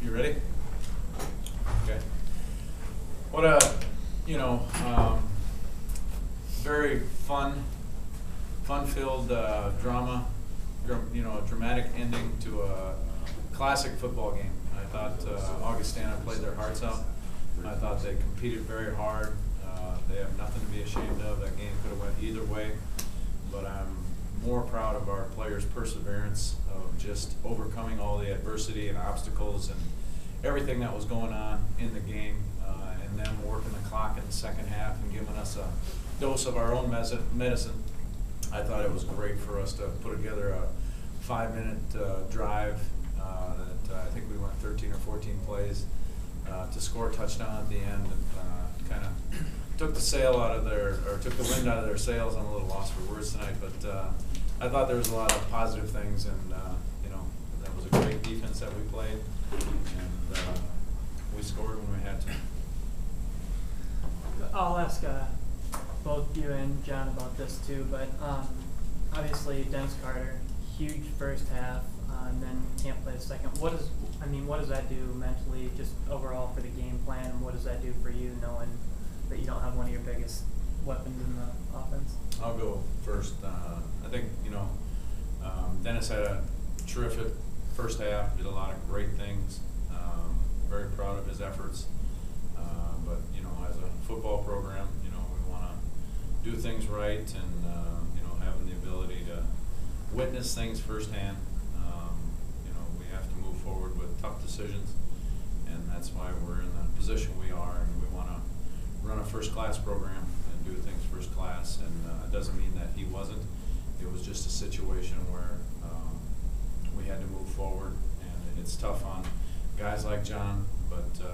You ready? Okay. What a, very fun-filled drama, dramatic ending to a classic football game. I thought Augustana played their hearts out. I thought they competed very hard. They have nothing to be ashamed of. That game could have went either way, but I'm more proud of our players' perseverance of just overcoming all the adversity and obstacles and everything that was going on in the game, and them working the clock in the second half and giving us a dose of our own medicine. I thought it was great for us to put together a 5-minute drive that I think we went 13 or 14 plays to score a touchdown at the end, and kind of took the wind out of their sails. I'm a little lost for words tonight, but I thought there was a lot of positive things, and that was a great defense that we played, and we scored when we had to. I'll ask both you and John about this too, but obviously Dennis Carter, huge first half, and then can't play the second. What does that do mentally, just overall for the game plan, and what does that do for you, knowing that you don't have one of your biggest weapons in the offense? I'll go first. I think Dennis had a terrific first half, did a lot of great things. Very proud of his efforts. But as a football program, we want to do things right, and having the ability to witness things firsthand. We have to move forward with tough decisions, and that's why we're in the position we are, and we want to run a first-class program and do things first class. And it doesn't mean that he wasn't. It was just a situation where we had to move forward, and it's tough on guys like John, but the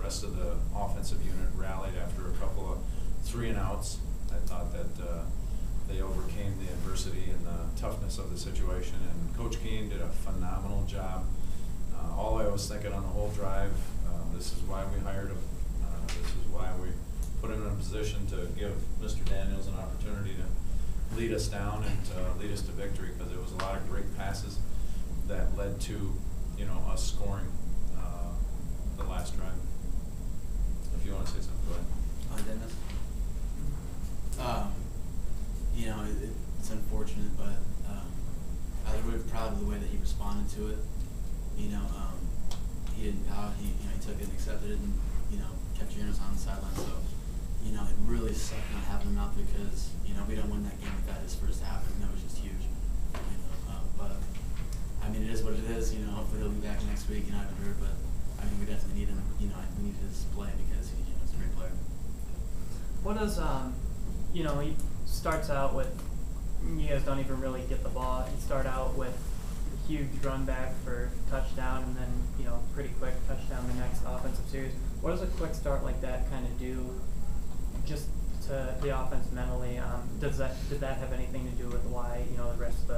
rest of the offensive unit rallied after a couple of 3-and-outs. I thought that they overcame the adversity and the toughness of the situation, and Coach Keene did a phenomenal job. All I was thinking on the whole drive, this is why we hired him. This is why we put him in a position to give Mr. Daniels an opportunity to lead us down and to lead us to victory, because there was a lot of great passes that led to us scoring the last drive. If you want to say something, go ahead. Dennis. It's unfortunate, but I was really proud of the way that he responded to it. He didn't pout. He took it and accepted it, and kept cheering us on the sideline. So it really sucked not having him out, because we don't win that game without his first half, and that was just huge. But it is what it is. Hopefully he'll be back next week. I haven't heard, but we definitely need him. We need his play, because he's a great player. What does he starts out with, you guys don't even really get the ball. You start out with a huge run back for touchdown, and then pretty quick touchdown the next offensive series. What does a quick start like that kind of do just to the offense mentally? Did that have anything to do with why the rest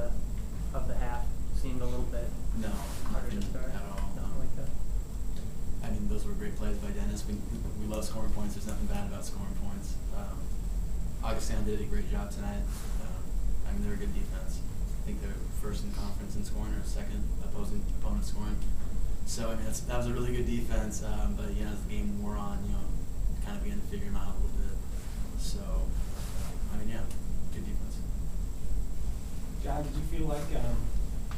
of the half seemed a little bit harder to start? At all. Nothing like that. Those were great plays by Dennis. We love scoring points. There's nothing bad about scoring points. Augustana did a great job tonight. They're a good defense. I think they're first in the conference in scoring, or second opponent scoring. So that was a really good defense. But as the game wore on, kind of began to figure them out a little bit. So good defense. John, did you feel like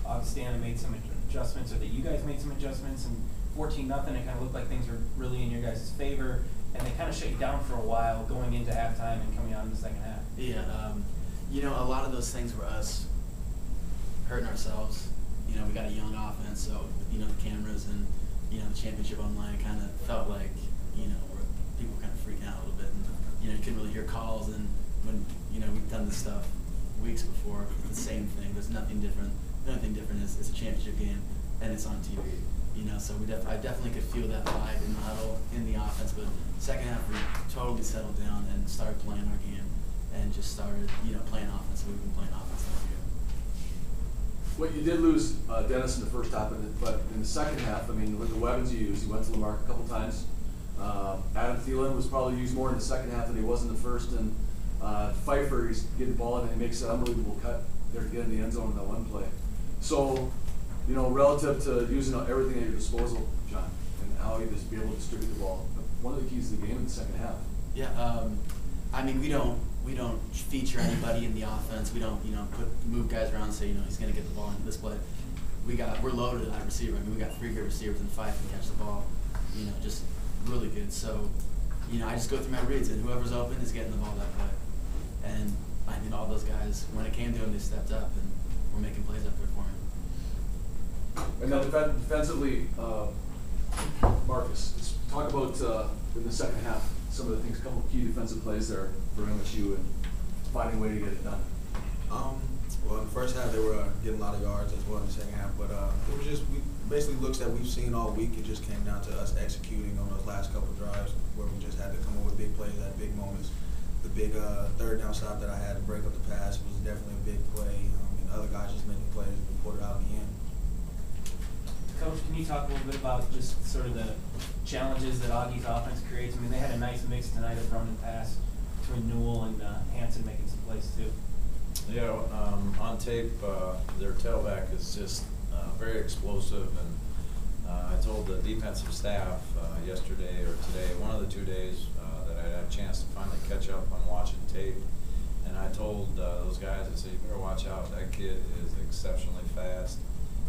Augustana made some adjustments, or that you guys made some adjustments, and 14-0, it kind of looked like things were really in your guys' favor, and they kind of shut you down for a while going into halftime and coming out in the second half? Yeah, a lot of those things were us hurting ourselves. We got a young offense, so the cameras and the championship online kind of felt like where people were kind of freaking out a little bit, and you couldn't really hear calls. And when we've done this stuff weeks before, the same thing. There's nothing different. The only thing different is it's a championship game and it's on TV. So I definitely could feel that vibe in the huddle, in the offense. But second half, we totally settled down and started playing our game, and just started playing offense. We've been playing offense all year. Well, you did lose Dennis in the first half, but in the second half, with the weapons you used, you went to Lamarck a couple times. Adam Thielen was probably used more in the second half than he was in the first, and Pfeiffer, he's getting the ball in and he makes an unbelievable cut there to get in the end zone in that one play. So you know, relative to using everything at your disposal, John, and how you just be able to distribute the ball. One of the keys to the game in the second half. Yeah, I mean, we don't feature anybody in the offense. We don't, move guys around and say, he's going to get the ball in this play. We're loaded at receiver. I mean, we got 3 great receivers in 5 can catch the ball. Just really good. So, I just go through my reads, and whoever's open is getting the ball that play. And I mean, all those guys, when it came to them, they stepped up, and we're making plays up there for him. And then defensively, Marcus, let's talk about in the second half some of the things, a couple of key defensive plays there for MSU and finding a way to get it done. Well, in the first half, they were getting a lot of yards as well in the second half, but it was just basically looks that we've seen all week. It just came down to us executing on those last couple of drives where we just had to come up with big plays at big moments. The big third down stop that I had to break up the pass was definitely a big play. And other guys just making plays and we pulled it out in the end. Coach, can you talk a little bit about just sort of the challenges that Augie's offense creates? I mean, they had a nice mix tonight of run and pass between Newell and Hansen making some plays too. Yeah, on tape, their tailback is just very explosive, and I told the defensive staff yesterday or today, one of the 2 days, that I had a chance to finally catch up on watching tape, and I told those guys, I said, you better watch out, that kid is exceptionally fast,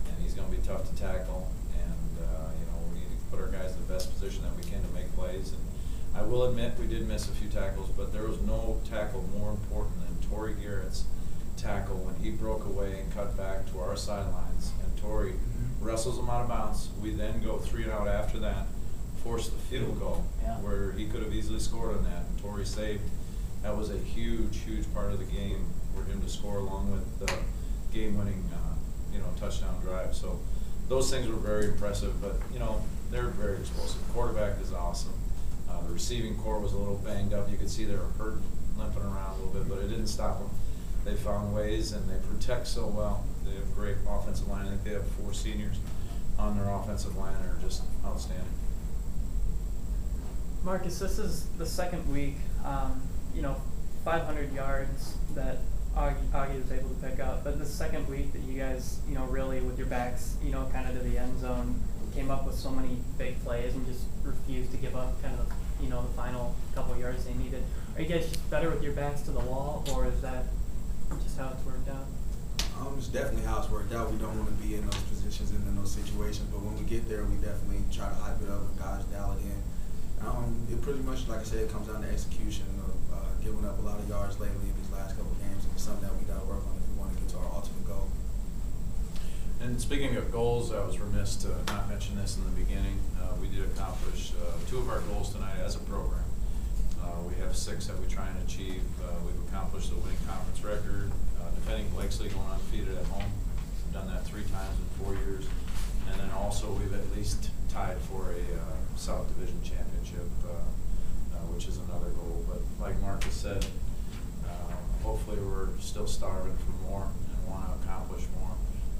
and he's going to be tough to tackle, and we need to put our guys in the best position that we can to make plays. And I will admit we did miss a few tackles, but there was no tackle more important than Torrey Garrett's tackle when he broke away and cut back to our sidelines, and Torrey wrestles him out of bounds. We then go 3 and out after that, force the field goal, where he could have easily scored on that, and Torrey saved. That was a huge part of the game for him to score, along with the game-winning touchdown drive. So those things were very impressive, but they're very explosive. The quarterback is awesome. The receiving core was a little banged up. You could see they were hurt, limping around a little bit, but it didn't stop them. They found ways, and they protect so well. They have great offensive line. I think they have 4 seniors on their offensive line that are just outstanding. Marcus, this is the second week, 500 yards that Augie was able to pick up, but the second week that you guys, really with your backs, kind of to the end zone, came up with so many big plays and just refused to give up kind of, the final couple yards they needed. Are you guys just better with your backs to the wall, or is that just how it's worked out? It's definitely how it's worked out. We don't want to be in those positions and in those situations, but when we get there, we definitely try to hype it up and guys dial it in. It pretty much, like I said, it comes down to execution of giving up a lot of yards lately in these last couple of games, and it's something that we got to work on if we want to get to our ultimate goal. And speaking of goals, I was remiss to not mention this in the beginning. We did accomplish 2 of our goals tonight as a program. We have 6 that we try and achieve. We've accomplished the winning conference record, defending Blakesley, going undefeated at home. We've done that 3 times in 4 years. And then also we've at least tied for a South Division championship, which is another goal. But like Marcus said, hopefully we're still starving for more and want to accomplish more.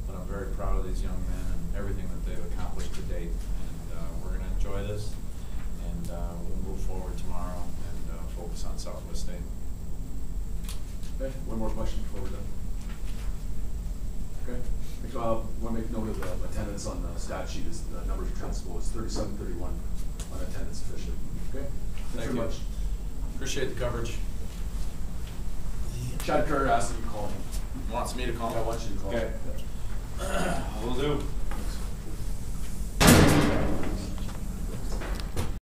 But I'm very proud of these young men and everything that they've accomplished to date. And we're going to enjoy this, and we'll move forward tomorrow and focus on Southwest State. Okay, one more question before we're done. Okay, I want to make note of the attendance on the stat sheet. Is the numbers are transferable. It's 37-31 on attendance officially. Okay, thanks very much. Appreciate the coverage. Chad Kerr asked if you call him. Wants me to call him? I want you to call him. Okay. Will do.